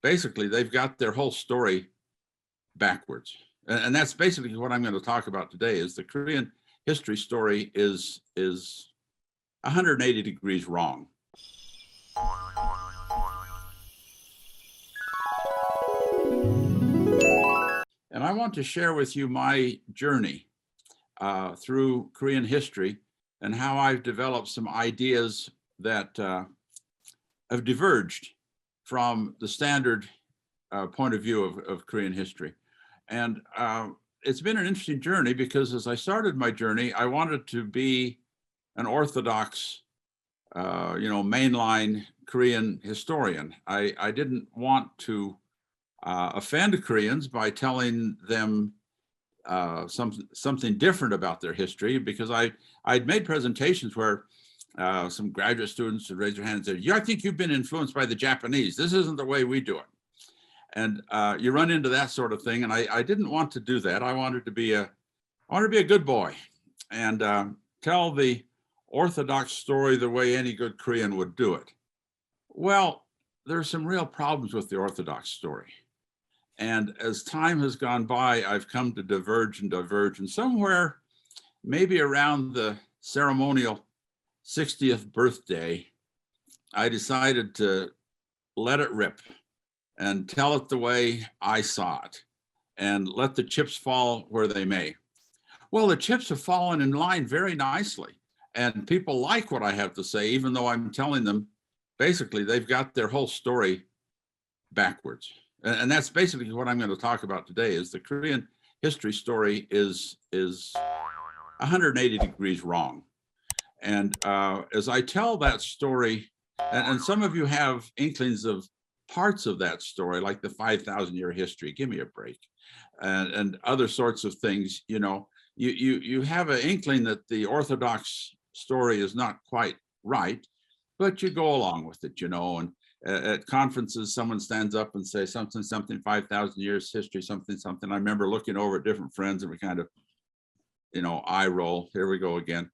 basically they've got their whole story backwards. And that's basically what I'm going to talk about today is the Korean history story is 180 degrees wrong. And I want to share with you my journey through Korean history and how I've developed some ideas that have diverged from the standard point of view of Korean history. And it's been an interesting journey because as I started my journey, I wanted to be an orthodox, mainline Korean historian. I didn't want to offend Koreans by telling them something different about their history, because I'd made presentations where some graduate students would raise their hand and say, "Yeah, I think you've been influenced by the Japanese. This isn't the way we do it." And you run into that sort of thing, and I didn't want to do that. I wanted to be a good boy and tell the orthodox story the way any good Korean would do it. Well, there's some real problems with the orthodox story. And as time has gone by, I've come to diverge. And somewhere, maybe around the ceremonial 60th birthday, I decided to let it rip and tell it the way I saw it and let the chips fall where they may. Well, the chips have fallen in line very nicely. And people like what I have to say, even though I'm telling them, basically, they've got their whole story backwards. And that's basically what I'm going to talk about today is the Korean history story is 180 degrees wrong. And as I tell that story, and some of you have inklings of parts of that story, like the 5,000-year history, give me a break, and other sorts of things, you have an inkling that the Orthodox story is not quite right, but you go along with it, and at conferences, someone stands up and say something, 5,000 years history, something. I remember looking over at different friends and we kind of, eye roll, here we go again.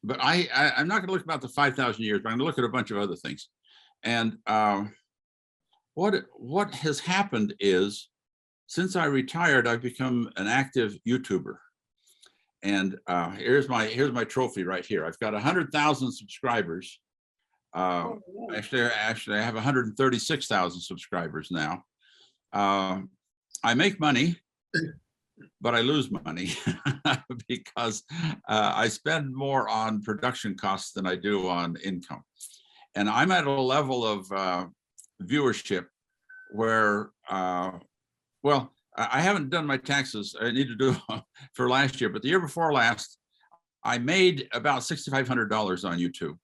But I'm not going to look about the 5,000 years, but I'm going to look at a bunch of other things. And what has happened is, since I retired, I've become an active YouTuber. And here's my trophy right here. I've got 100,000 subscribers. Actually, I have 136,000 subscribers now. I make money, but I lose money because I spend more on production costs than I do on income. And I'm at a level of viewership where, I haven't done my taxes. I need to do for last year, but the year before last, I made about $6,500 on YouTube.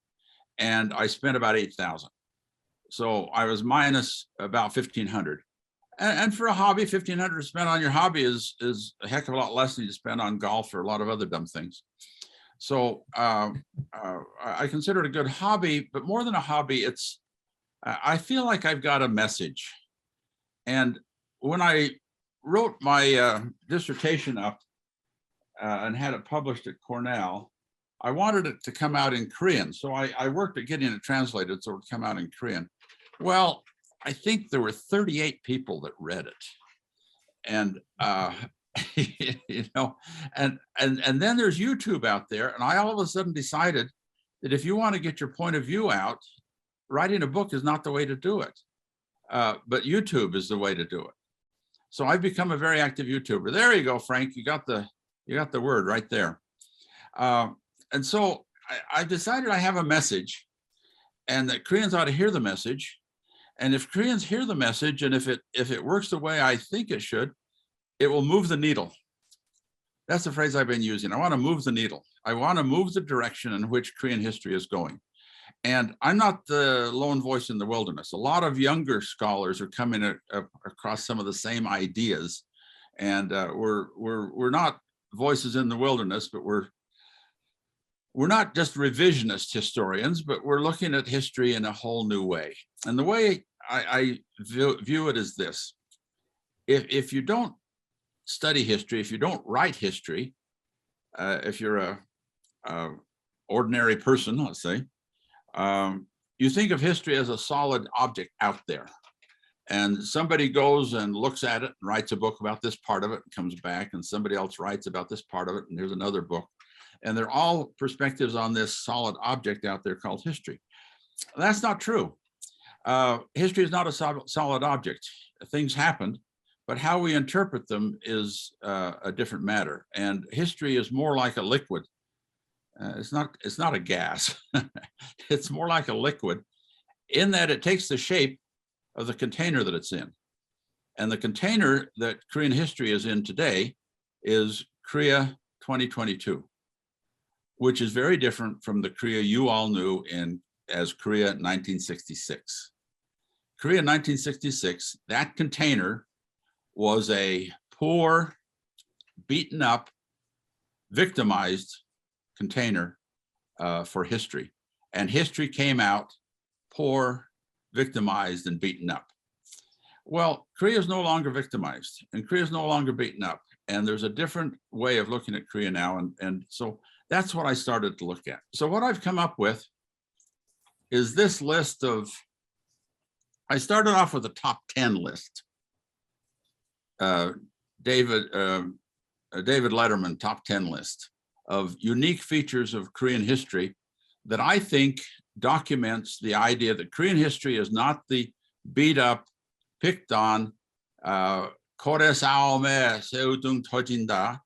And I spent about 8,000. So I was minus about 1,500. And for a hobby, 1,500 to spend on your hobby is a heck of a lot less than you spend on golf or a lot of other dumb things. So I consider it a good hobby, but more than a hobby, I feel like I've got a message. And when I wrote my dissertation up and had it published at Cornell, I wanted it to come out in Korean. So I worked at getting it translated so it would come out in Korean. Well, I think there were 38 people that read it. And, and then there's YouTube out there. And I all of a sudden decided that if you want to get your point of view out, writing a book is not the way to do it. But YouTube is the way to do it. So I've become a very active YouTuber. There you go, Frank. You got the word right there. And so I decided I have a message and that Koreans ought to hear the message. And if Koreans hear the message and if it works the way I think it should, it will move the needle. That's the phrase I've been using. I want to move the needle. I want to move the direction in which Korean history is going. And I'm not the lone voice in the wilderness. A lot of younger scholars are coming across some of the same ideas. And we're not voices in the wilderness, but we're not just revisionist historians, but we're looking at history in a whole new way. And the way I view it is this. If you don't study history, if you don't write history, if you're a ordinary person, let's say, you think of history as a solid object out there. And somebody goes and looks at it and writes a book about this part of it and comes back, and somebody else writes about this part of it, and there's another book. And they're all perspectives on this solid object out there called history. That's not true. History is not a solid object. Things happened, but how we interpret them is a different matter. And history is more like a liquid. It's not a gas. It's more like a liquid in that it takes the shape of the container that it's in. And the container that Korean history is in today is Korea 2022, which is very different from the Korea you all knew as Korea 1966. Korea 1966, that container was a poor, beaten up, victimized container for history. And history came out poor, victimized, and beaten up. Well, Korea is no longer victimized, and Korea is no longer beaten up. And there's a different way of looking at Korea now. And so that's what I started to look at. So what I've come up with is this list of, I started off with a top 10 list. David Letterman top 10 list of unique features of Korean history that I think documents the idea that Korean history is not the beat up, picked on, 고래 싸움에 새우등 터진다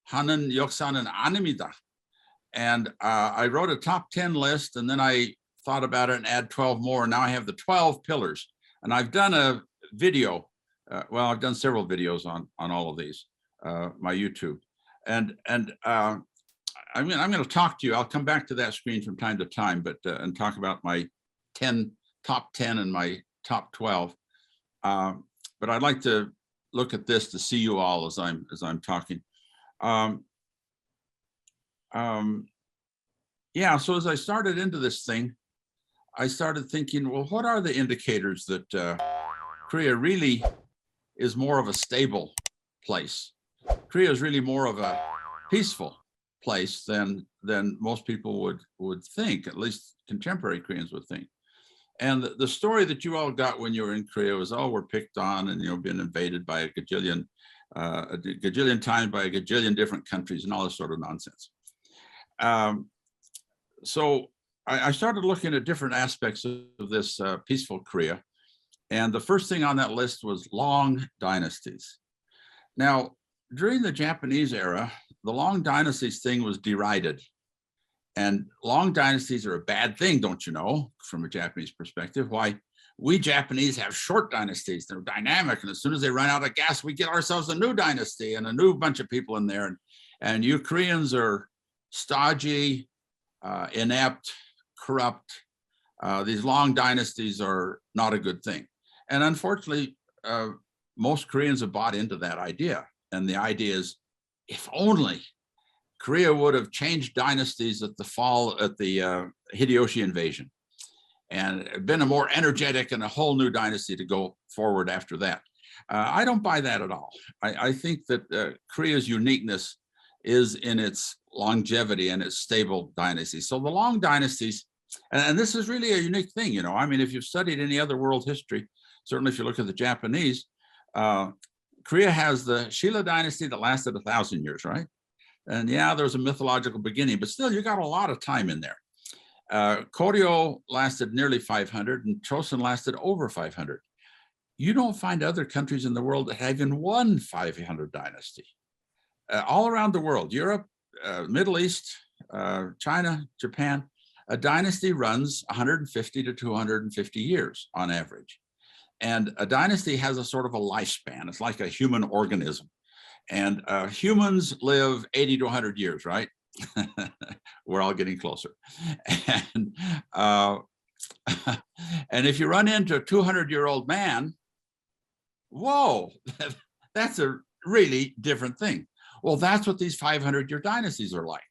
하는 역사는 아닙니다. And I wrote a top 10 list, and then I thought about it and add 12 more. And now I have the 12 pillars. And I've done a video. Well, I've done several videos on all of these, my YouTube. And I'm going to talk to you. I'll come back to that screen from time to time, but and talk about my top 10 and my top 12. But I'd like to look at this to see you all as I'm talking. Yeah, so as I started into this thing, I started thinking, well, what are the indicators that Korea really is more of a stable place? Korea is really more of a peaceful place than most people would think, at least contemporary Koreans would think. And the story that you all got when you were in Korea was, oh, we're picked on and been invaded by a gajillion times by a gajillion different countries and all this sort of nonsense. So I started looking at different aspects of this peaceful Korea. And the first thing on that list was long dynasties. Now, during the Japanese era, the long dynasties thing was derided. And long dynasties are a bad thing, don't you know, from a Japanese perspective. Why? We Japanese have short dynasties. They're dynamic. And as soon as they run out of gas, we get ourselves a new dynasty and a new bunch of people in there. And you Koreans are stodgy, inept, corrupt. These long dynasties are not a good thing. And unfortunately, most Koreans have bought into that idea. And the idea is, if only Korea would have changed dynasties at the Hideyoshi invasion, and been a more energetic and a whole new dynasty to go forward after that. I don't buy that at all. I think that Korea's uniqueness is in its longevity and its stable dynasties. So the long dynasties, and this is really a unique thing, I mean, if you've studied any other world history, certainly if you look at the Japanese, Korea has the Shilla dynasty that lasted 1,000 years, right? And yeah, there was a mythological beginning, but still you got a lot of time in there. Koryo lasted nearly 500 and Chosun lasted over 500. You don't find other countries in the world that have even one 500 dynasty. All around the world, Europe, Middle East, China, Japan, a dynasty runs 150 to 250 years on average. And a dynasty has a sort of a lifespan. It's like a human organism. And humans live 80 to 100 years, right? We're all getting closer. And and if you run into a 200-year-old man, whoa, that's a really different thing. Well, that's what these 500-year dynasties are like.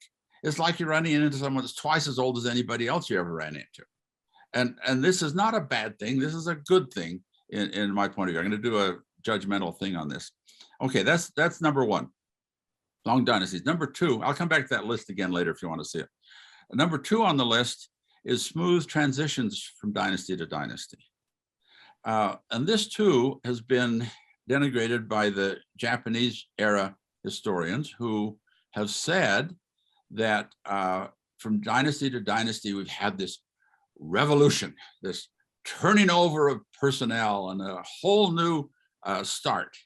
It's like you're running into someone that's twice as old as anybody else you ever ran into. And this is not a bad thing. This is a good thing in my point of view. I'm going to do a judgmental thing on this. Okay, that's number one, long dynasties. Number two, I'll come back to that list again later if you want to see it. Number two on the list is smooth transitions from dynasty to dynasty. And this too has been denigrated by the Japanese era historians who have said that from dynasty to dynasty, we've had this revolution, this turning over of personnel and a whole new start.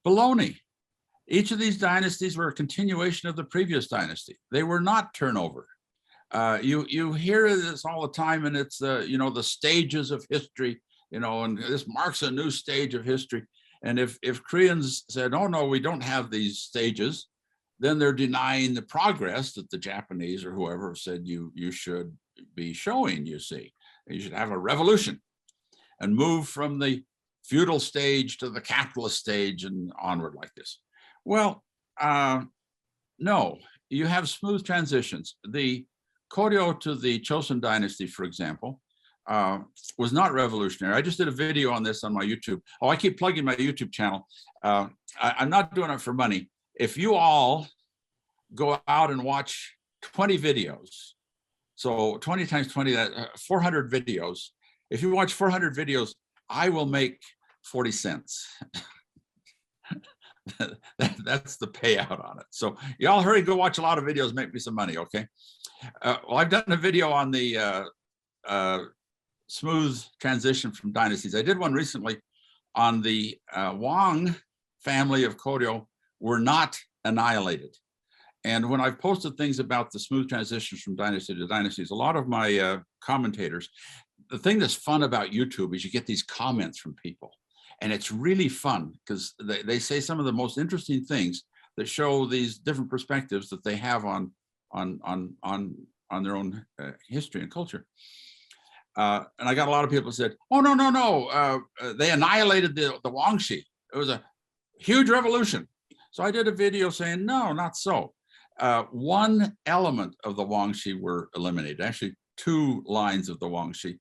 Baloney. Each of these dynasties were a continuation of the previous dynasty. They were not turnover. You hear this all the time, and it's the stages of history, and this marks a new stage of history. And if Koreans said, "Oh no, we don't have these stages," then they're denying the progress that the Japanese or whoever said you should be showing. You see, you should have a revolution and move from the feudal stage to the capitalist stage and onward like this. Well, no, you have smooth transitions. The Koryo to the Chosun dynasty, for example, was not revolutionary. I just did a video on this on my YouTube. Oh, I keep plugging my YouTube channel. I'm not doing it for money. If you all go out and watch 20 videos, so 20 times 20, 400 videos. If you watch 400 videos, I will make 40 cents. That's the payout on it. So y'all hurry, go watch a lot of videos, make me some money, okay? Well, I've done a video on the smooth transition from dynasties. I did one recently on the Wang family of Koryo were not annihilated. And when I've posted things about the smooth transitions from dynasty to dynasties, a lot of my commentators, the thing that's fun about YouTube is you get these comments from people. And it's really fun because they say some of the most interesting things that show these different perspectives that they have on their own history and culture. And I got a lot of people who said, "Oh, no, they annihilated the Wangshi. It was a huge revolution." So I did a video saying, no, not so. One element of the Wangshi were eliminated, actually 2 lines of the Wangshi.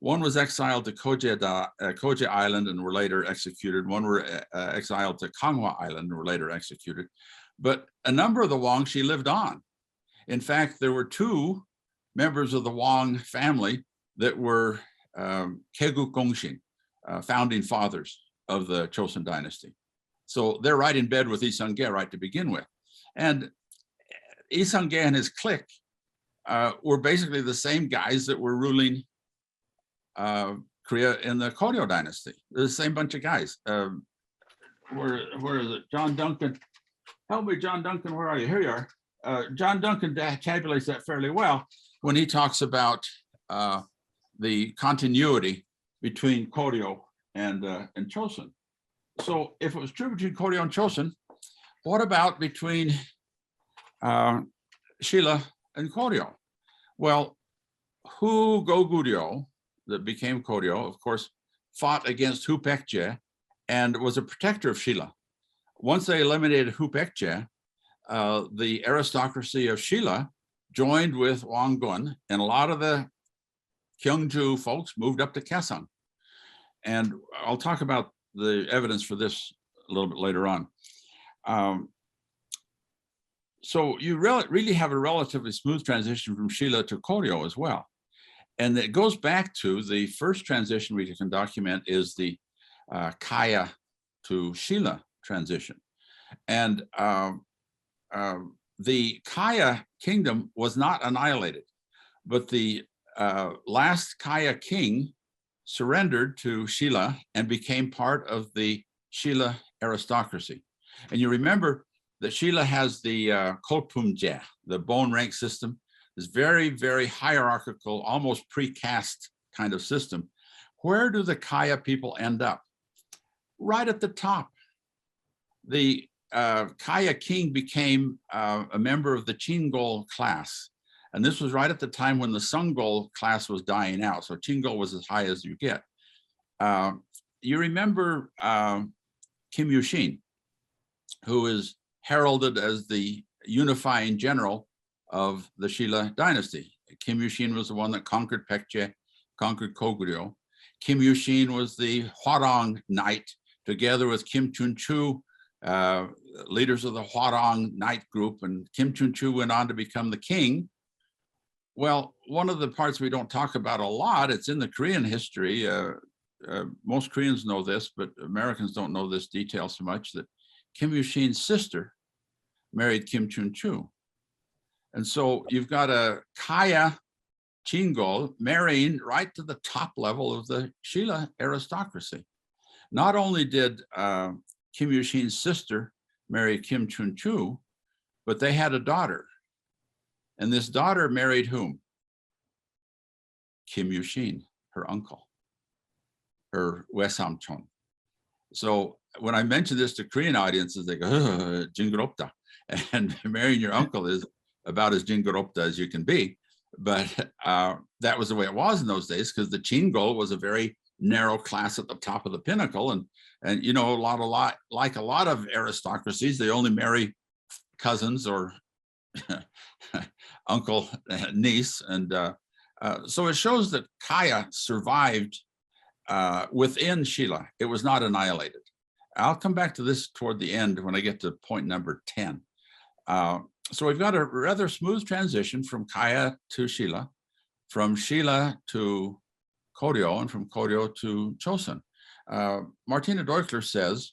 One was exiled to Koje Island and were later executed. One were exiled to Kanghwa Island and were later executed. But a number of the Wangshi lived on. In fact, there were 2 members of the Wang family that were Kegu Gongshin, founding fathers of the Chosun dynasty. So they're right in bed with Lee Sung-ge right to begin with. And Lee Sung-ge and his clique were basically the same guys that were ruling Korea in the Koryo dynasty. They're the same bunch of guys. Where is it? John Duncan. Help me, John Duncan, where are you? Here you are. John Duncan tabulates that fairly well when he talks about the continuity between Koryo and Chosun. So if it was true between Koryo and Chosun, what about between Shilla and Koryo? Well, Hu Goguryo, that became Koryo, of course, fought against Hu Pekje and was a protector of Shilla. Once they eliminated Hu Pekje, the aristocracy of Shilla joined with Wanggun, and a lot of the Gyeongju folks moved up to Kaesong. And I'll talk about the evidence for this a little bit later on. So you really have a relatively smooth transition from Shilla to Koryo as well. And it goes back to the first transition we can document is the Kaya to Shilla transition. And the Kaya kingdom was not annihilated, but the last Kaya king surrendered to Shilla and became part of the Shilla aristocracy. And you remember that Shilla has the Kolpumje, the bone rank system, this very, very hierarchical, almost pre-caste kind of system. Where do the Kaya people end up? Right at the top. The Kaya king became a member of the Chingol class. And this was right at the time when the Sunggol class was dying out. So Chingol was as high as you get. You remember Kim Yushin, who is heralded as the unifying general of the Shilla dynasty. Kim Yushin was the one that conquered Pekje, conquered Koguryo. Kim Yushin was the Hwarang knight, together with Kim Chun-chu, leaders of the Hwarang knight group. And Kim Chun-chu went on to become the king Well, one of the parts we don't talk about a lot, it's in the Korean history. Most Koreans know this, but Americans don't know this detail so much, that Kim Il-sung's sister married Kim Chun-chu. And so you've got a Kaya Chingol marrying right to the top level of the Shilla aristocracy. Not only did Kim Il-sung's sister marry Kim Chun-chu, but they had a daughter. And this daughter married whom? Kim Il-sung, her uncle, her Wesamchon. So when I mention this to Korean audiences, they go, jinguropta. And marrying your uncle is about as jinguropta as you can be. But that was the way it was in those days, because the Chingol was a very narrow class at the top of the pinnacle. And you know, like a lot of aristocracies, they only marry cousins or uncle, niece. And so it shows that Kaya survived within Shilla. It was not annihilated. I'll come back to this toward the end when I get to point number 10. So we've got a rather smooth transition from Kaya to Shilla, from Shilla to Koryo, and from Koryo to Chosun. Martina Deutler says,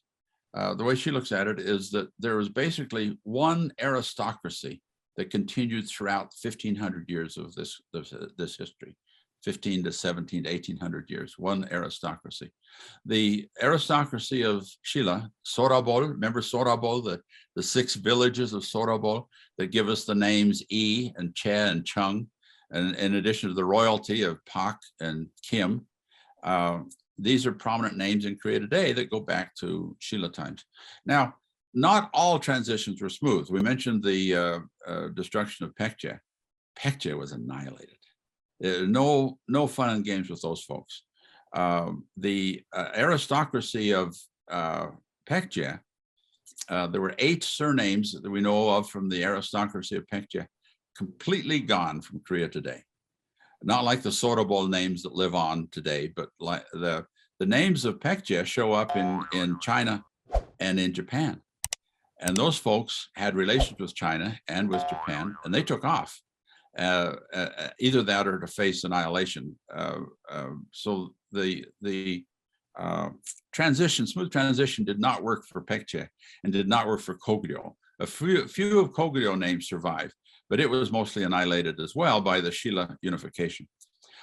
the way she looks at it is that there was basically one aristocracy that continued throughout 1,500 years of this history, 15 to 17 to 1,800 years, one aristocracy. The aristocracy of Shilla, Sorabol, remember Sorabol, the 6 villages of Sorabol that give us the names Yi and Che and Chung, and in addition to the royalty of Pak and Kim. These are prominent names in Korea today that go back to Shilla times. Now, not all transitions were smooth. We mentioned the destruction of Paekje. Paekje was annihilated. No fun and games with those folks. The aristocracy of Paekje, there were 8 surnames that we know of from the aristocracy of Paekje, completely gone from Korea today. Not like the Sorobol names that live on today, but like the names of Paekje show up in China and in Japan. And those folks had relations with China and with Japan, and they took off. Either that or to face annihilation. So the smooth transition did not work for Paekje and did not work for Kogyo. A few of Kogyo names survived, but it was mostly annihilated as well by the Shilla unification.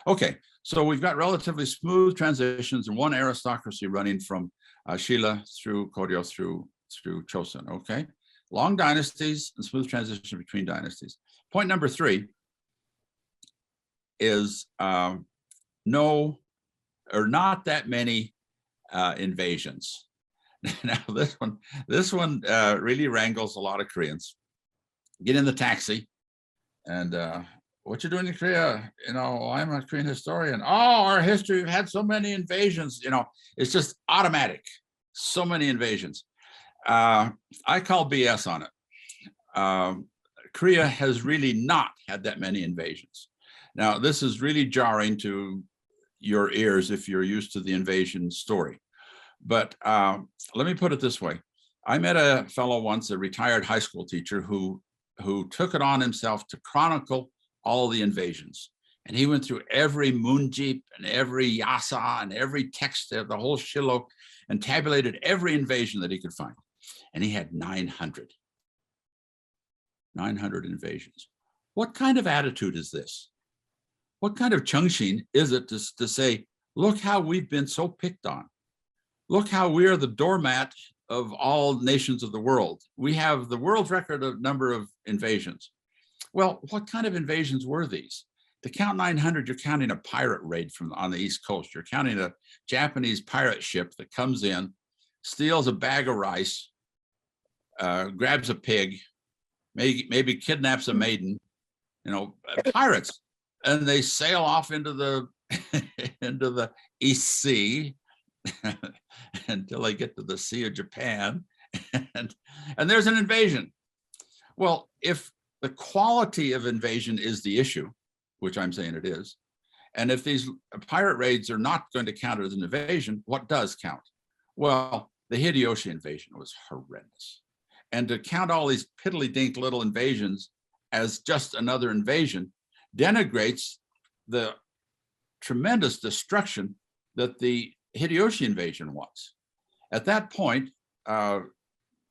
Okay, so we've got relatively smooth transitions and one aristocracy running from Shilla through Kogyo through Chosun, okay? Long dynasties and smooth transition between dynasties. Point number 3 is not that many invasions. Now this one really wrangles a lot of Koreans. Get in the taxi and what you doing in Korea? You know, I'm a Korean historian. Oh, our history, we've had so many invasions. You know, it's just automatic. So many invasions. I call BS on it. Korea has really not had that many invasions. Now, this is really jarring to your ears if you're used to the invasion story. But let me put it this way. I met a fellow once, a retired high school teacher who took it on himself to chronicle all the invasions. And he went through every Moonjeep and every Yasa and every text of the whole Shillok and tabulated every invasion that he could find. And he had 900 invasions. What kind of attitude is this? What kind of chungshin is it to say, look how we've been so picked on. Look how we are the doormat of all nations of the world. We have the world record of number of invasions. Well, what kind of invasions were these? To count 900, you're counting a pirate raid on the East Coast. You're counting a Japanese pirate ship that comes in, steals a bag of rice, grabs a pig, maybe kidnaps a maiden, you know, pirates. And they sail off into the into the East Sea until they get to the Sea of Japan, and there's an invasion. Well, if the quality of invasion is the issue, which I'm saying it is, and if these pirate raids are not going to count as an invasion, what does count? Well, the Hideyoshi invasion was horrendous. And to count all these piddly-dink little invasions as just another invasion denigrates the tremendous destruction that the Hideyoshi invasion was. At that point,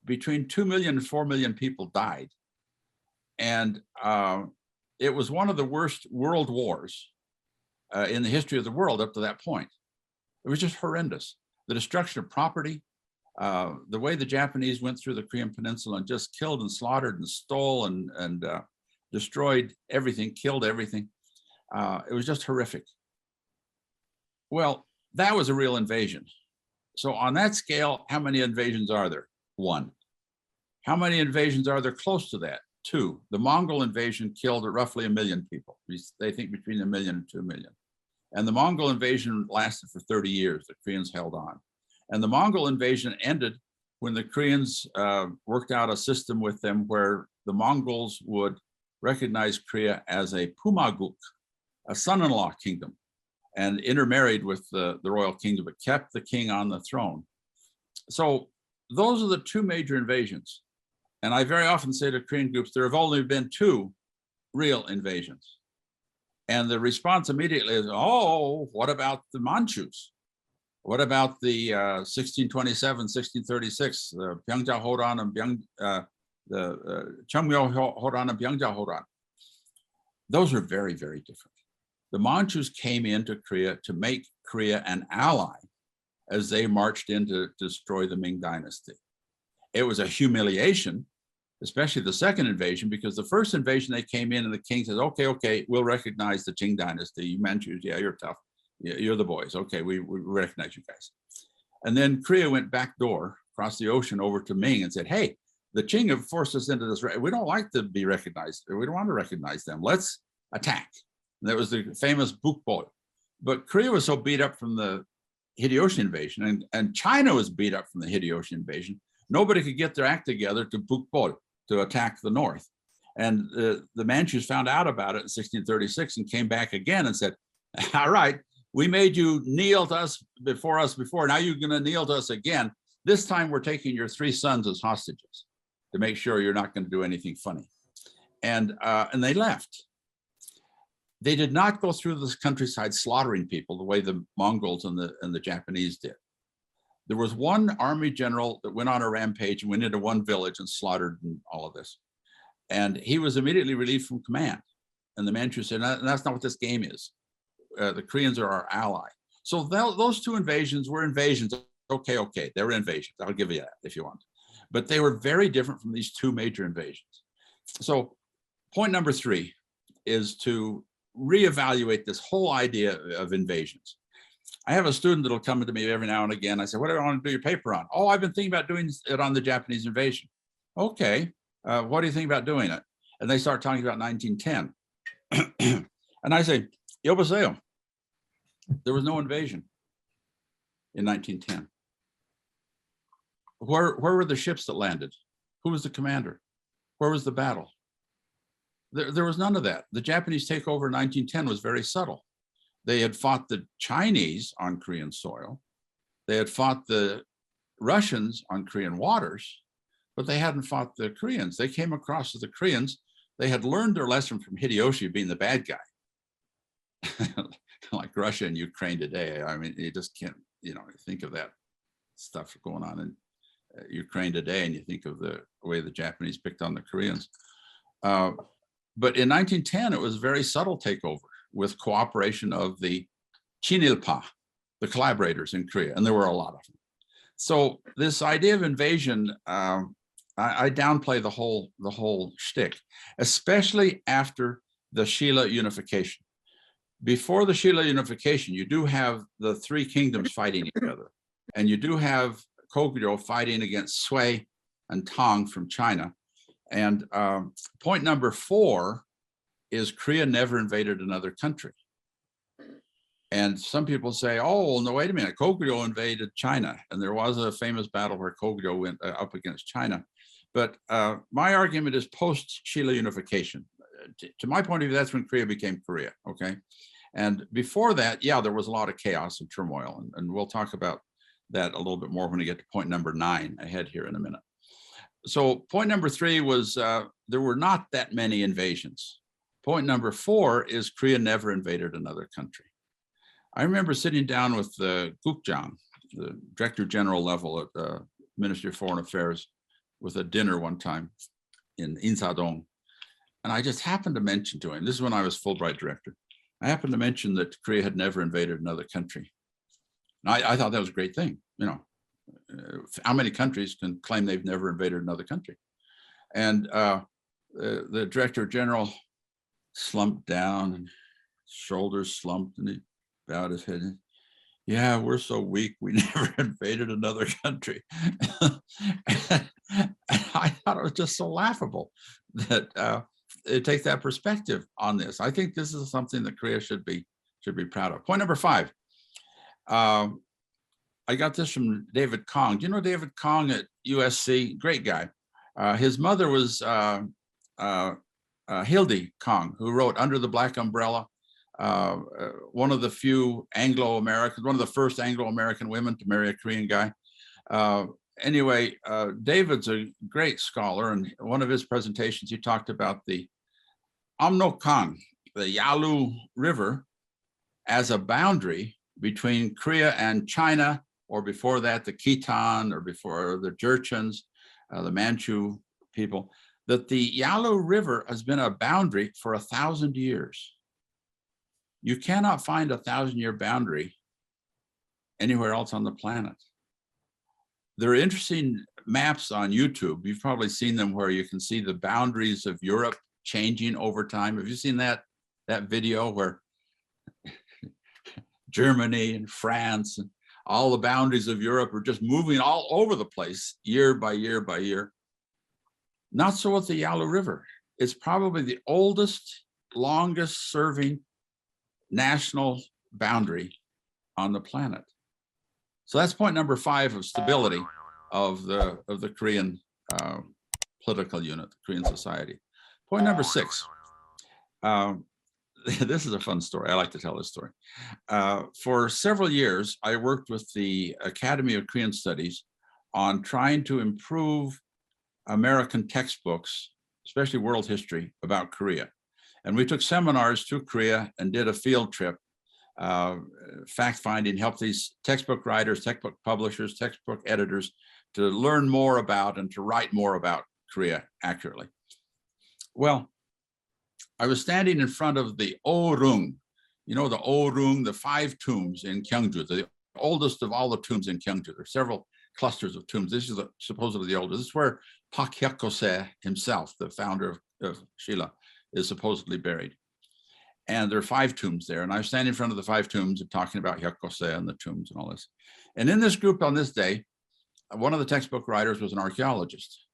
between 2 million and 4 million people died. And it was one of the worst world wars in the history of the world up to that point. It was just horrendous. The destruction of property, the way the Japanese went through the Korean Peninsula and just killed and slaughtered and stole and destroyed everything, killed everything. It was just horrific. Well, that was a real invasion. So on that scale, how many invasions are there? 1. How many invasions are there close to that? 2. The Mongol invasion killed roughly 1 million people. They think between 1 million and 2 million. And the Mongol invasion lasted for 30 years. The Koreans held on. And the Mongol invasion ended when the Koreans worked out a system with them where the Mongols would recognize Korea as a Pumaguk, a son-in-law kingdom, and intermarried with the royal kingdom, but kept the king on the throne. So those are the 2 major invasions. And I very often say to Korean groups, there have only been 2 real invasions. And the response immediately is, oh, what about the Manchus? What about the 1627, 1636, the Byangja Horan and the Cheongmyo Horan and Byangja Horan? Those are very, very different. The Manchus came into Korea to make Korea an ally as they marched in to destroy the Ming Dynasty. It was a humiliation, especially the second invasion, because the first invasion they came in and the king says, okay, we'll recognize the Qing Dynasty. You Manchus, yeah, you're tough. You're the boys. Okay, we recognize you guys. And then Korea went back door across the ocean over to Ming and said, hey, the Qing have forced us into this. We don't like to be recognized. We don't want to recognize them. Let's attack. And that was the famous Bukbo. But Korea was so beat up from the Hideyoshi invasion, and China was beat up from the Hideyoshi invasion. Nobody could get their act together to Bukbo, to attack the north. And the Manchus found out about it in 1636 and came back again and said, all right, we made you kneel to us before. Now you're going to kneel to us again. This time we're taking your 3 sons as hostages to make sure you're not going to do anything funny. And they left. They did not go through this countryside slaughtering people the way the Mongols and the Japanese did. There was one army general that went on a rampage and went into one village and slaughtered and all of this. And he was immediately relieved from command. And the Manchus said, that's not what this game is. The Koreans are our ally. So those 2 invasions were invasions. Okay, they were invasions. I'll give you that if you want. But they were very different from these 2 major invasions. So point number 3 is to reevaluate this whole idea of invasions. I have a student that'll come to me every now and again. I say, what do I want to do your paper on? Oh, I've been thinking about doing it on the Japanese invasion. Okay, what do you think about doing it? And they start talking about 1910. And I say, Yobaseo, there was no invasion in 1910. Where were the ships that landed? Who was the commander? Where was the battle? There was none of that. The Japanese takeover in 1910 was very subtle. They had fought the Chinese on Korean soil. They had fought the Russians on Korean waters, but they hadn't fought the Koreans. They came across as the Koreans. They had learned their lesson from Hideyoshi being the bad guy. Like Russia and Ukraine today. I mean, you just can't, think of that stuff going on in Ukraine today, and you think of the way the Japanese picked on the Koreans. But in 1910, it was a very subtle takeover with cooperation of the Chinilpa, the collaborators in Korea, and there were a lot of them. So this idea of invasion, I downplay the whole shtick, especially after the Shilla unification. Before the Shilla unification, you do have the 3 kingdoms fighting each other, and you do have Kogyo fighting against Sui and Tang from China. And point number 4 is Korea never invaded another country. And some people say, oh, no, wait a minute, Kogyo invaded China. And there was a famous battle where Kogyo went up against China. But my argument is post-Shilla unification. To my point of view, that's when Korea became Korea, okay? And before that, yeah, there was a lot of chaos and turmoil. And we'll talk about that a little bit more when we get to point number 9 ahead here in a minute. So point number 3 was there were not that many invasions Point number 4 is Korea never invaded another country. I remember sitting down with the Gukjang, the Director General level at the Ministry of Foreign Affairs, with a dinner one time in Insadong. And I just happened to mention to him, this is when I was Fulbright director, I happened to mention that Korea had never invaded another country. And I thought that was a great thing. You know, how many countries can claim they've never invaded another country? And the Director General slumped down and shoulders slumped and he bowed his head. Yeah, we're so weak, we never invaded another country. And I thought it was just so laughable that it takes that perspective on this. I think this is something that Korea should be proud of. Point number 5. I got this from David Kong. Do you know David Kong at USC? Great guy. His mother was Hildy Kong, who wrote Under the Black Umbrella, one of the few Anglo-Americans, one of the first Anglo-American women to marry a Korean guy. Anyway, David's a great scholar, and one of his presentations, he talked about the Amnokang, the Yalu River, as a boundary between Korea and China, or before that, the Khitan, or before the Jurchens, the Manchu people, that the Yalu River has been a boundary for 1,000 years. You cannot find a 1,000-year boundary anywhere else on the planet. There are interesting maps on YouTube. You've probably seen them where you can see the boundaries of Europe changing over time. Have you seen that video where Germany and France and all the boundaries of Europe are just moving all over the place year by year by year? Not so with the Yalu River. It's probably the oldest, longest serving national boundary on the planet. So that's point number 5 of stability of the Korean political unit, the Korean society. Point number 6. This is a fun story. I like to tell this story. For several years, I worked with the Academy of Korean Studies on trying to improve American textbooks, especially world history, about Korea. And we took seminars to Korea and did a field trip, fact-finding, help these textbook writers, textbook publishers, textbook editors to learn more about and to write more about Korea accurately. Well, I was standing in front of the Orung, you know, the Orung, the 5 tombs in Gyeongju, the oldest of all the tombs in Gyeongju. There are several clusters of tombs. This is supposedly the oldest. This is where Park Hyuk-kose himself, the founder of Shilla, is supposedly buried. And there are 5 tombs there. And I was standing in front of the 5 tombs and talking about Hyuk-kose and the tombs and all this. And in this group on this day, one of the textbook writers was an archaeologist.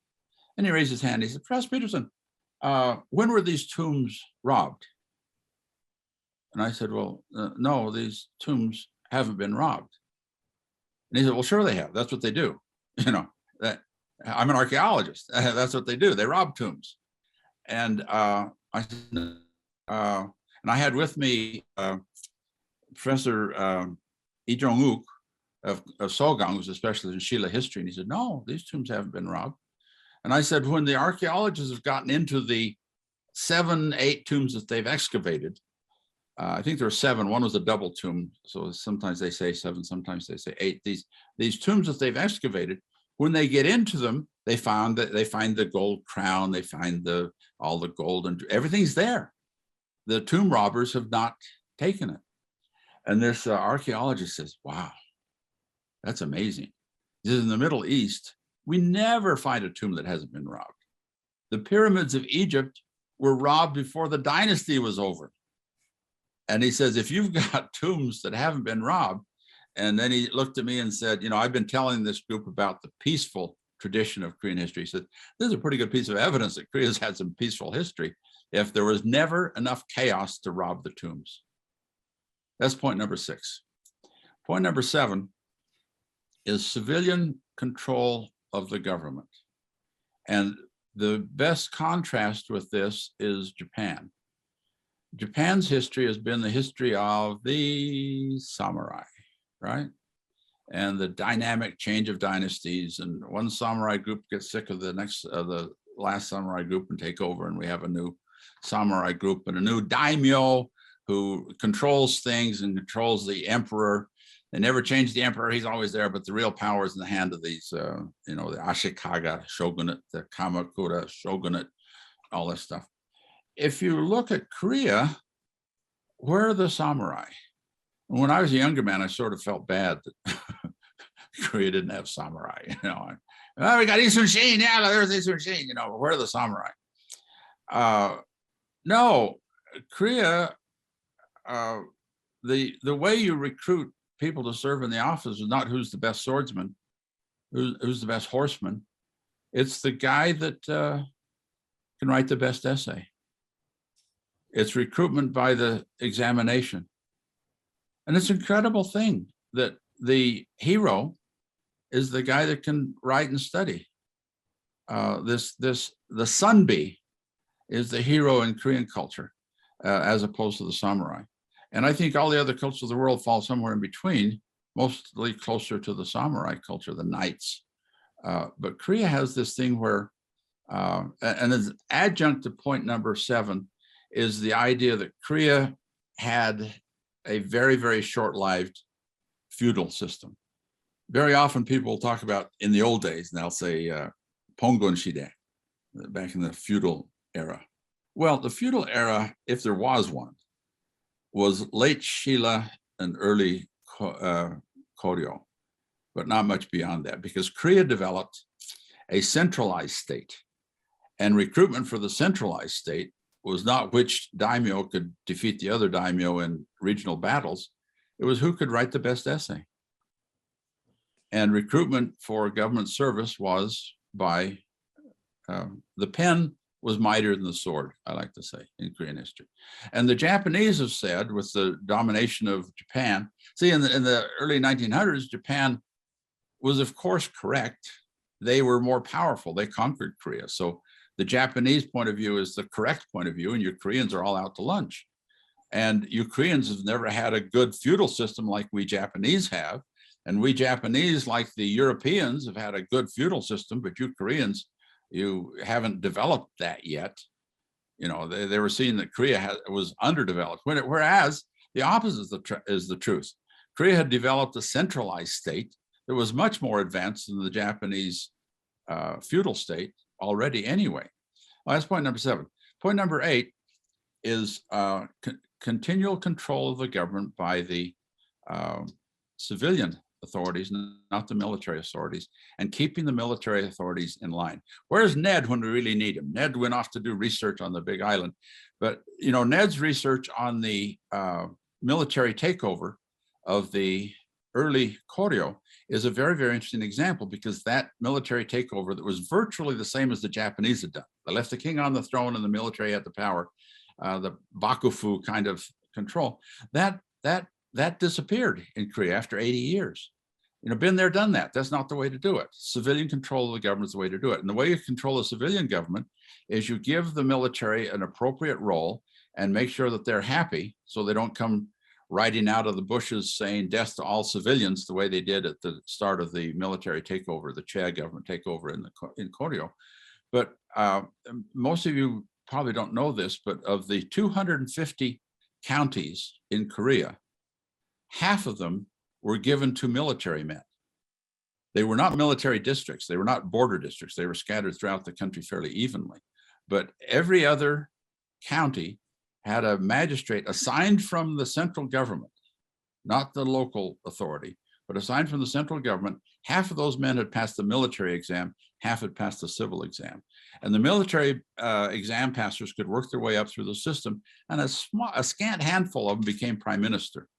And he raised his hand. He said, Prof. Peterson, when were these tombs robbed? And I said, well, no, these tombs haven't been robbed. And he said, well, sure they have. That's what they do. You know, that I'm an archaeologist. That's what they do. They rob tombs. And I said, and I had with me Professor Lee Jong-uk of Sogang, who's a specialist in Shilla history. And he said, no, these tombs haven't been robbed. And I said, when the archaeologists have gotten into the 7, 8 tombs that they've excavated, I think there were 7, one was a double tomb. So sometimes they say 7, sometimes they say 8. These tombs that they've excavated, when they get into them, they find the gold crown, they find all the gold, and everything's there. The tomb robbers have not taken it. And this archaeologist says, wow, that's amazing. This is in the Middle East. We never find a tomb that hasn't been robbed. The pyramids of Egypt were robbed before the dynasty was over. And he says, if you've got tombs that haven't been robbed, and then he looked at me and said, you know, I've been telling this group about the peaceful tradition of Korean history. He said, this is a pretty good piece of evidence that Korea's had some peaceful history if there was never enough chaos to rob the tombs. That's point number 6. Point number 7 is civilian control of the government. And the best contrast with this is Japan. Japan's history has been the history of the samurai, right? And the dynamic change of dynasties, and one samurai group gets sick of the last samurai group and take over, and we have a new samurai group, but a new daimyo who controls things and controls the emperor. They never change the emperor, he's always there, but the real power is in the hand of these, the Ashikaga shogunate, the Kamakura shogunate, all this stuff. If you look at Korea, where are the samurai? And when I was a younger man, I sort of felt bad that Korea didn't have samurai. Oh, we got Isun Shin, yeah, there's Isun Shin, where are the samurai? No, Korea, the way you recruit people to serve in the office is not who's the best swordsman, who's the best horseman. It's the guy that can write the best essay. It's recruitment by the examination. And it's an incredible thing that the hero is the guy that can write and study. The sunbi is the hero in Korean culture, as opposed to the samurai. And I think all the other cultures of the world fall somewhere in between, mostly closer to the samurai culture, the knights. But Korea has this thing where, and as an adjunct to point number 7, is the idea that Korea had a very, very short-lived feudal system. Very often people will talk about in the old days, and they'll say Pongon Shide, back in the feudal era. Well, the feudal era, if there was one, was late Shilla and early Koryo, but not much beyond that, because Korea developed a centralized state, and recruitment for the centralized state was not which daimyo could defeat the other daimyo in regional battles. It was who could write the best essay. And recruitment for government service was by the pen was mightier than the sword, I like to say, in Korean history. And the Japanese have said, with the domination of Japan, see, in the early 1900s, Japan was, of course, correct. They were more powerful. They conquered Korea. So the Japanese point of view is the correct point of view, and you Koreans are all out to lunch. And you Koreans have never had a good feudal system like we Japanese have. And we Japanese, like the Europeans, have had a good feudal system, but you Koreans, you haven't developed that yet. They were seeing that Korea was underdeveloped, whereas the opposite is the truth. Korea had developed a centralized state that was much more advanced than the Japanese feudal state already anyway. Well, that's point number 7. Point number 8 is continual control of the government by the civilian authorities, not the military authorities, and keeping the military authorities in line. Where's Ned when we really need him? Ned went off to do research on the Big Island, but Ned's research on the military takeover of the early Koryo is a very, very interesting example, because that military takeover that was virtually the same as the Japanese had done. They left the king on the throne and the military had the power, the bakufu kind of control. That disappeared in Korea after 80 years. Been there, done that. That's not the way to do it. Civilian control of the government is the way to do it. And the way you control a civilian government is you give the military an appropriate role and make sure that they're happy, so they don't come riding out of the bushes saying death to all civilians the way they did at the start of the military takeover, the Che government takeover in Koryo. But most of you probably don't know this, but of the 250 counties in Korea, half of them were given to military men. They were not military districts. They were not border districts. They were scattered throughout the country fairly evenly. But every other county had a magistrate assigned from the central government, not the local authority, but assigned from the central government. Half of those men had passed the military exam, half had passed the civil exam. And the military exam passers could work their way up through the system, and a scant handful of them became prime minister.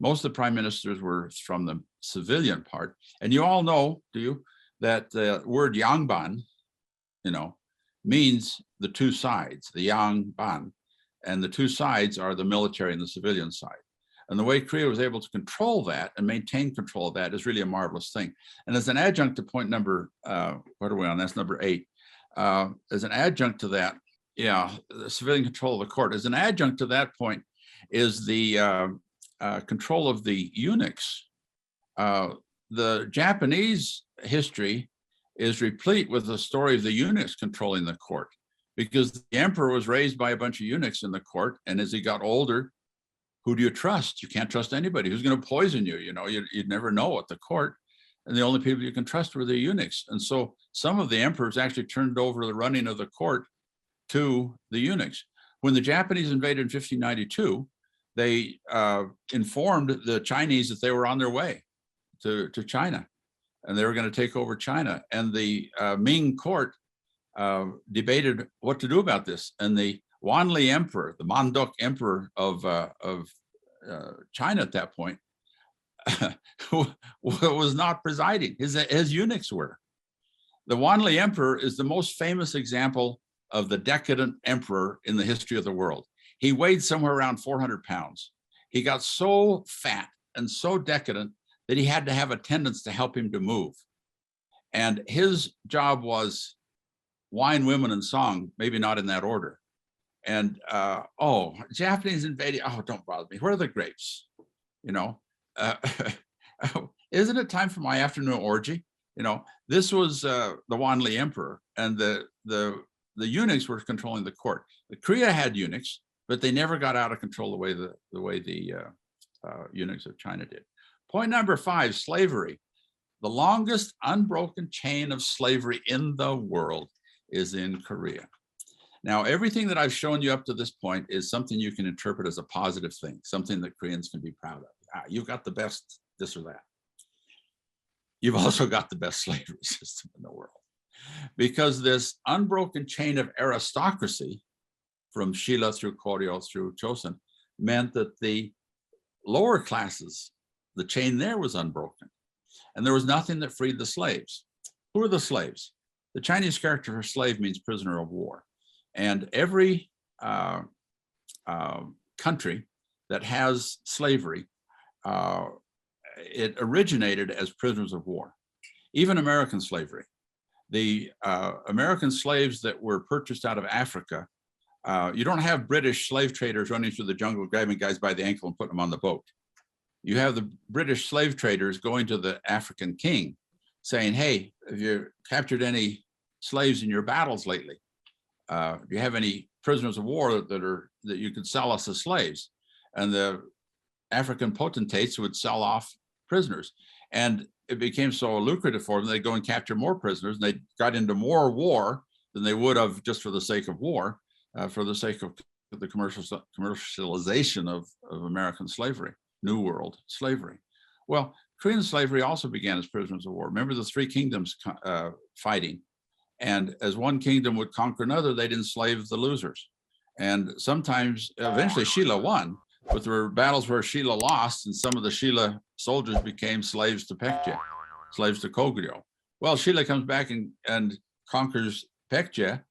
Most of the prime ministers were from the civilian part. And you all know, do you, that the word yangban, means the two sides, the yangban, and the two sides are the military and the civilian side. And the way Korea was able to control that and maintain control of that is really a marvelous thing. And as an adjunct to point number, what are we on? That's number 8. As an adjunct to that, the civilian control of the court. As an adjunct to that point is the control of the eunuchs. The Japanese history is replete with the story of the eunuchs controlling the court. because the emperor was raised by a bunch of eunuchs in the court. And as he got older, who do you trust? You can't trust anybody. Who's going to poison you? You know, you'd never know at the court. And the only people you can trust were the eunuchs. And so some of the emperors actually turned over the running of the court to the eunuchs. When the Japanese invaded in 1592, they informed the Chinese that they were on their way to China, and they were going to take over China. And the Ming court debated what to do about this. And the Wanli emperor, the Manduk emperor of China at that point, was not presiding. His eunuchs were. The Wanli emperor is the most famous example of the decadent emperor in the history of the world. He weighed somewhere around 400 pounds. He got so fat and so decadent that he had to have attendants to help him to move. And his job was wine, women, and song, maybe not in that order. And Japanese invading, don't bother me. Where are the grapes? You know, isn't it time for my afternoon orgy? You know, this was the Wanli emperor, and the eunuchs were controlling the court. The Korea had eunuchs, but they never got out of control the way the eunuchs of China did. Point number 5, slavery. The longest unbroken chain of slavery in the world is in Korea. Now, everything that I've shown you up to this point is something you can interpret as a positive thing, something that Koreans can be proud of. You've got the best this or that. You've also got the best slavery system in the world, because this unbroken chain of aristocracy from Shilla through Koryo through Chosun meant that the lower classes, the chain there was unbroken, and there was nothing that freed the slaves. Who are the slaves? The Chinese character for slave means prisoner of war. And every country that has slavery, it originated as prisoners of war. Even American slavery. The American slaves that were purchased out of Africa, you don't have British slave traders running through the jungle, grabbing guys by the ankle and putting them on the boat. You have the British slave traders going to the African king saying, hey, have you captured any slaves in your battles lately? Do you have any prisoners of war that you could sell us as slaves? And the African potentates would sell off prisoners. And it became so lucrative for them, they'd go and capture more prisoners, and they got into more war than they would have just for the sake of war, for the sake of the commercialization of American slavery, New World slavery. Well, Korean slavery also began as prisoners of war. Remember the 3 kingdoms fighting. And as one kingdom would conquer another, they'd enslave the losers. And sometimes, eventually Shilla won, but there were battles where Shilla lost, and some of the Shilla soldiers became slaves to Baekje, slaves to Goguryeo. Well, Shilla comes back and conquers Baekje.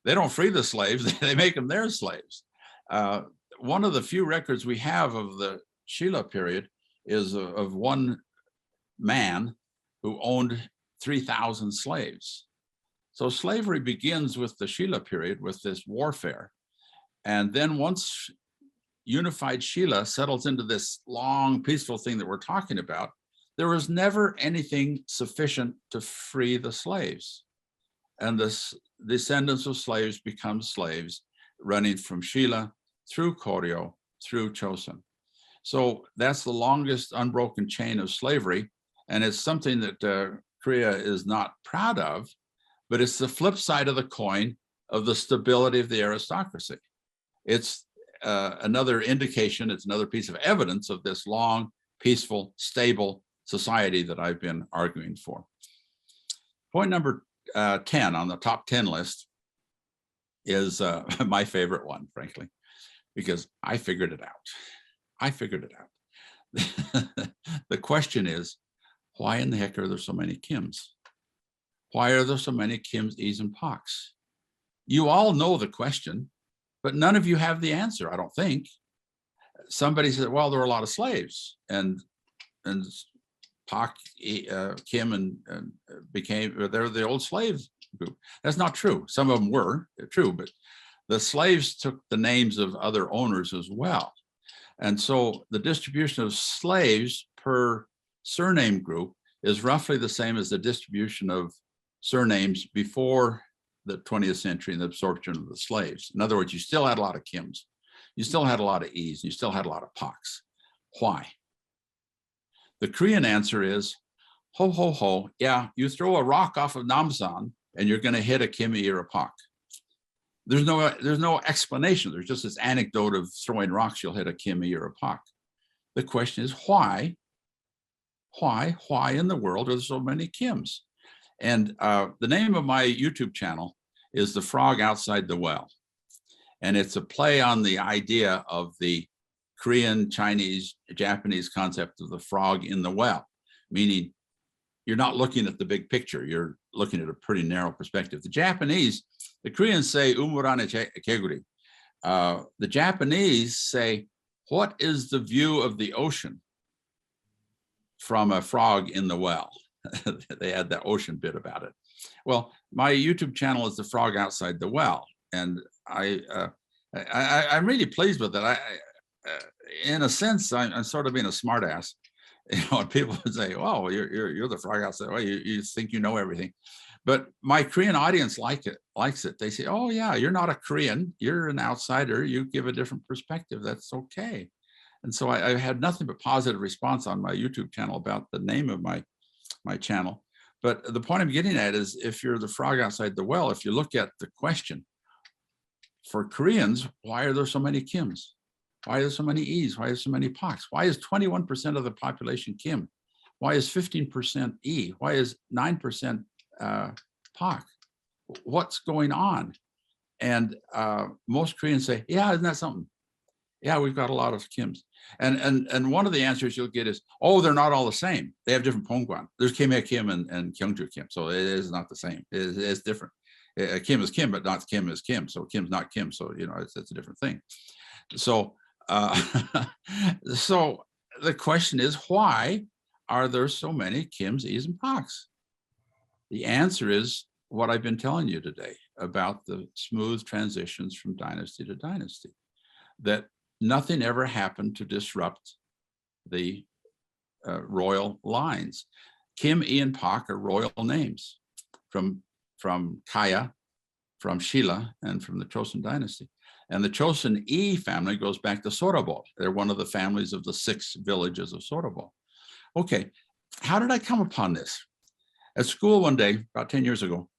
They don't free the slaves, they make them their slaves. One of the few records we have of the Shilla period is of one man who owned 3,000 slaves. So slavery begins with the Shilla period, with this warfare. And then once unified Shilla settles into this long, peaceful thing that we're talking about, there was never anything sufficient to free the slaves. And the descendants of slaves become slaves, running from Shilla through Goryeo, through Chosun. So that's the longest unbroken chain of slavery. And it's something that Korea is not proud of, but it's the flip side of the coin of the stability of the aristocracy. It's another indication, it's another piece of evidence of this long, peaceful, stable society that I've been arguing for. Point number 10 on the top 10 list is my favorite one, frankly, because I figured it out. I figured it out. The question is, why in the heck are there so many Kims? Why are there so many Kims, E's, and Poks? You all know the question, but none of you have the answer, I don't think. Somebody said, well, there were a lot of slaves, and Pak, Kim, and they're the old slave group. That's not true. Some of them were true, but the slaves took the names of other owners as well. And so the distribution of slaves per surname group is roughly the same as the distribution of surnames before the 20th century and the absorption of the slaves. In other words, you still had a lot of Kims, you still had a lot of E's, you still had a lot of Poks. Why? The Korean answer is, ho, ho, ho, yeah, you throw a rock off of Namsan and you're going to hit a Kim, E, or a Pak. There's no explanation. There's just this anecdote of throwing rocks, you'll hit a Kim, E, or a Pak. The question is why? Why in the world are there so many Kims? And the name of my YouTube channel is The Frog Outside the Well. And it's a play on the idea of the Korean, Chinese, Japanese concept of the frog in the well, meaning you're not looking at the big picture. You're looking at a pretty narrow perspective. The Koreans say, umurane keguri. The Japanese say, what is the view of the ocean from a frog in the well? They had the ocean bit about it. Well, my YouTube channel is The Frog Outside the Well. And I'm really pleased with it. In a sense, I'm sort of being a smartass. You know, and people would say, "Oh, you're the frog outside. Well, you think you know everything," but my Korean audience likes it. They say, "Oh yeah, you're not a Korean. You're an outsider. You give a different perspective. That's okay." And so I had nothing but positive response on my YouTube channel about the name of my channel. But the point I'm getting at is, if you're the frog outside the well, if you look at the question for Koreans, why are there so many Kims? Why are there so many E's? Why are there so many Poks? Why is 21% of the population Kim? Why is 15% E? Why is 9% Pak? What's going on? And most Koreans say, yeah, isn't that something? Yeah, we've got a lot of Kims. And one of the answers you'll get is, oh, they're not all the same. They have different Pongwan. There's Kim Hye Kim and Kyungju Kim. So it is not the same. It's different. Kim is Kim, but not Kim is Kim. So Kim's not Kim. So, you know, it's a different thing. So, so the question is, why are there so many Kims, E's, and Paks? The answer is what I've been telling you today about the smooth transitions from dynasty to dynasty, that nothing ever happened to disrupt the royal lines. Kim, E, and Pak are royal names from Kaya, from Shilla, and from the Chosun dynasty. And the Chosun E family goes back to Sorabo. They're one of the families of the 6 villages of Sorabo. Okay, how did I come upon this? At school one day, about 10 years ago,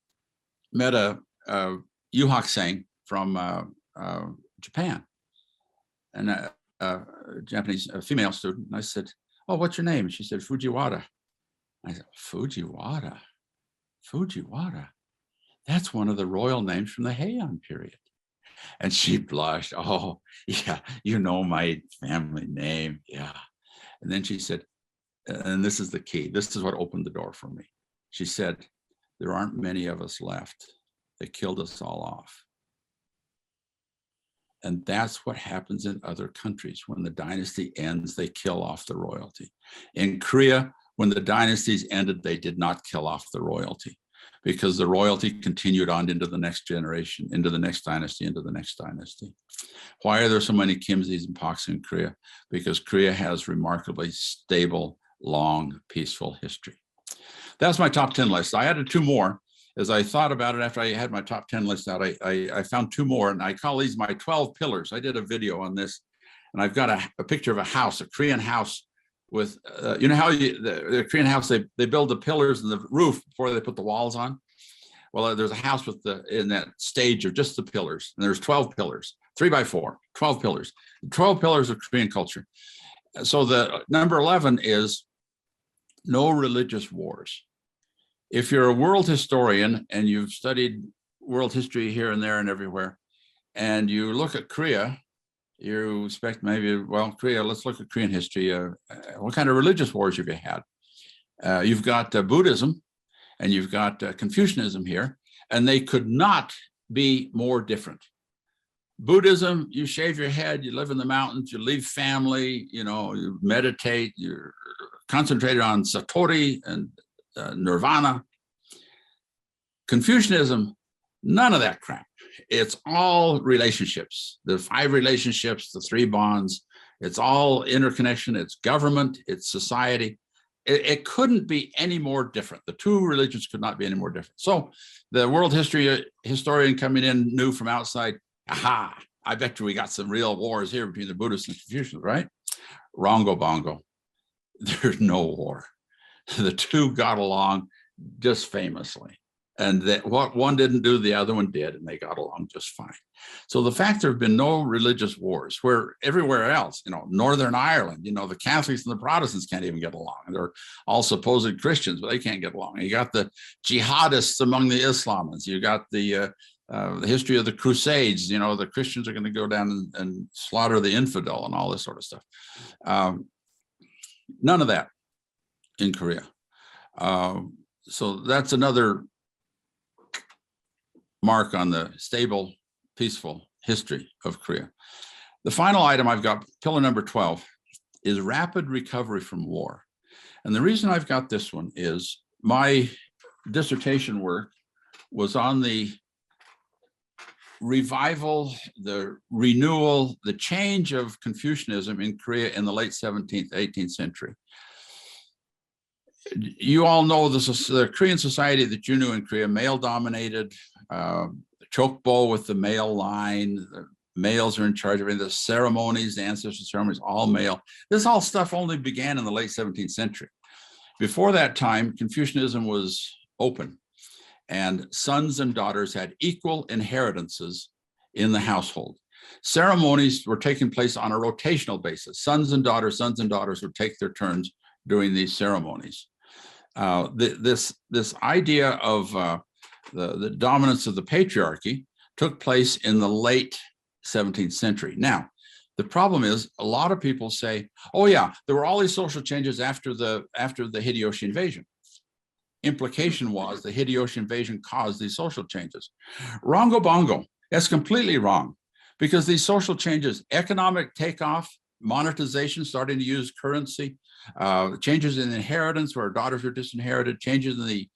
met a yuhakusei from Japan, and a Japanese female student. And I said, oh, what's your name? And she said, Fujiwara. I said, Fujiwara? Fujiwara? That's one of the royal names from the Heian period. And she blushed. Oh, yeah, you know my family name. Yeah. And then she said, and this is the key. This is what opened the door for me. She said, there aren't many of us left. They killed us all off. And that's what happens in other countries. When the dynasty ends, they kill off the royalty. In Korea, when the dynasties ended, they did not kill off the royalty, because the royalty continued on into the next generation, into the next dynasty, into the next dynasty. Why are there so many Kims, E's, and Paks in Korea? Because Korea has remarkably stable, long, peaceful history. That's my top 10 list. I added 2 more. As I thought about it after I had my top 10 list out, I found 2 more, and I call these my 12 pillars. I did a video on this, and I've got a picture of a house, a Korean house with, you know how the Korean house, they build the pillars and the roof before they put the walls on? Well, there's a house with in that stage of just the pillars, and there's 12 pillars, 3 by 4, 12 pillars, 12 pillars of Korean culture. So the number 11 is no religious wars. If you're a world historian and you've studied world history here and there and everywhere, and you look at Korea, you expect maybe, well, Korea, let's look at Korean history. What kind of religious wars have you had? You've got Buddhism and you've got Confucianism here, and they could not be more different. Buddhism, you shave your head, you live in the mountains, you leave family, you know, you meditate, you're concentrated on Satori and Nirvana. Confucianism, none of that crap. It's all relationships, the 5 relationships, the 3 bonds. It's all interconnection. It's government, it's society. it couldn't be any more different. The two religions could not be any more different. So the world history historian coming in knew from outside, aha, I bet you we got some real wars here between the Buddhists and Confucians, right? Wrongo bongo. There's no war. The two got along just famously. And that what one didn't do, the other one did, and they got along just fine. So the fact there have been no religious wars, where everywhere else, Northern Ireland, the Catholics and the Protestants can't even get along. They're all supposed Christians, but they can't get along. You got the jihadists among the Islamists. You got the history of the Crusades. The Christians are going to go down and slaughter the infidel and all this sort of stuff. None of that in Korea. So that's another mark on the stable, peaceful history of Korea. The final item I've got, pillar number 12, is rapid recovery from war. And the reason I've got this one is my dissertation work was on the revival, the renewal, the change of Confucianism in Korea in the late 17th, 18th century. You all know the Korean society that you knew in Korea, male-dominated, chokbo with the male line, the males are in charge of it, the ceremonies, the ancestral ceremonies, all male. This all stuff only began in the late 17th century. Before that time, Confucianism was open, and sons and daughters had equal inheritances in the household. Ceremonies were taking place on a rotational basis. Sons and daughters would take their turns during these ceremonies. This idea of the dominance of the patriarchy took place in the late 17th century. Now, the problem is a lot of people say, oh yeah, there were all these social changes after the Hideyoshi invasion. Implication was the Hideyoshi invasion caused these social changes. Wrongo bongo, that's completely wrong, because these social changes, economic takeoff, monetization, starting to use currency, changes in inheritance where daughters are disinherited, changes in the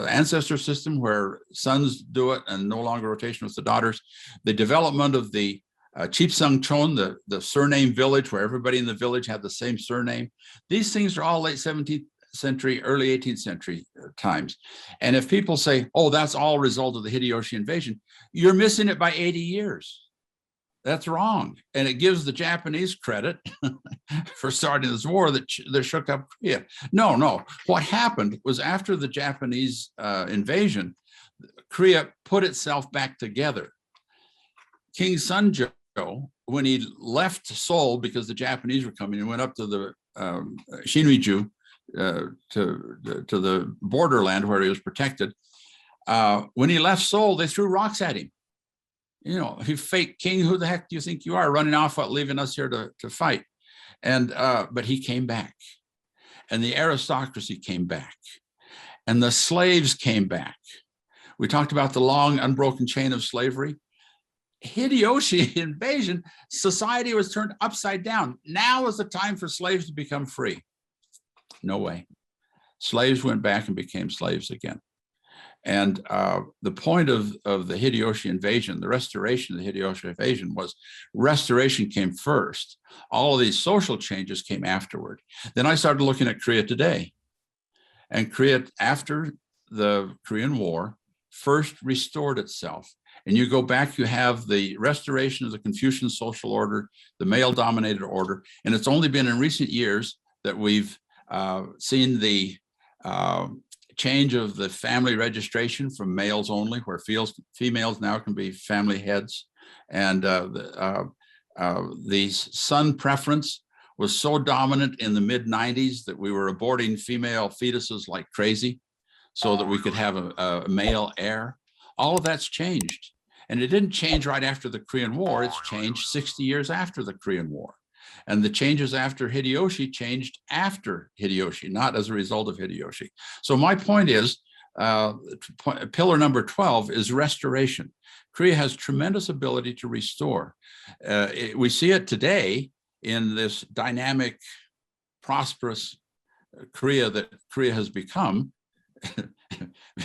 ancestor system where sons do it and no longer rotation with the daughters, the development of the Chipsangchon, the surname village where everybody in the village had the same surname. These things are all late 17th century, early 18th century times. And if people say, oh, that's all a result of the Hideyoshi invasion, you're missing it by 80 years. That's wrong. And it gives the Japanese credit for starting this war that shook up Korea. No. What happened was after the Japanese invasion, Korea put itself back together. King Sunjo, when he left Seoul because the Japanese were coming and went up to the Shinriju, to the borderland where he was protected, when he left Seoul, they threw rocks at him. You fake king, who the heck do you think you are, running off, leaving us here to fight? And but he came back, and the aristocracy came back, and the slaves came back. We talked about the long, unbroken chain of slavery. Hideyoshi invasion, society was turned upside down. Now is the time for slaves to become free. No way. Slaves went back and became slaves again. And the point of the Hideyoshi invasion, the restoration of the Hideyoshi invasion, was restoration came first. All of these social changes came afterward. Then I started looking at Korea today. And Korea, after the Korean War, first restored itself. And you go back, you have the restoration of the Confucian social order, the male-dominated order. And it's only been in recent years that we've seen the change of the family registration from males only, where females now can be family heads. And the son preference was so dominant in the mid-90s that we were aborting female fetuses like crazy so that we could have a male heir. All of that's changed. And it didn't change right after the Korean War. It's changed 60 years after the Korean War. And the changes after Hideyoshi changed after Hideyoshi, not as a result of Hideyoshi. So my point is, pillar number 12 is restoration. Korea has tremendous ability to restore. We see it today in this dynamic, prosperous Korea that Korea has become,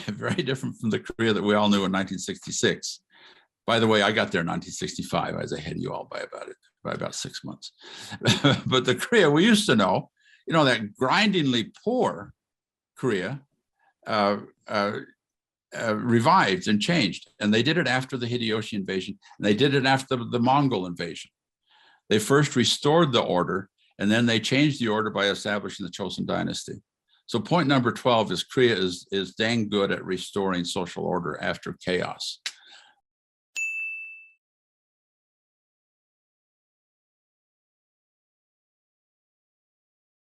very different from the Korea that we all knew in 1966. By the way, I got there in 1965. I was ahead of you all by about 6 months. But the Korea we used to know that grindingly poor Korea revived and changed. And they did it after the Hideyoshi invasion, and they did it after the Mongol invasion. They first restored the order, and then they changed the order by establishing the Chosun dynasty. So point number 12 is Korea is dang good at restoring social order after chaos.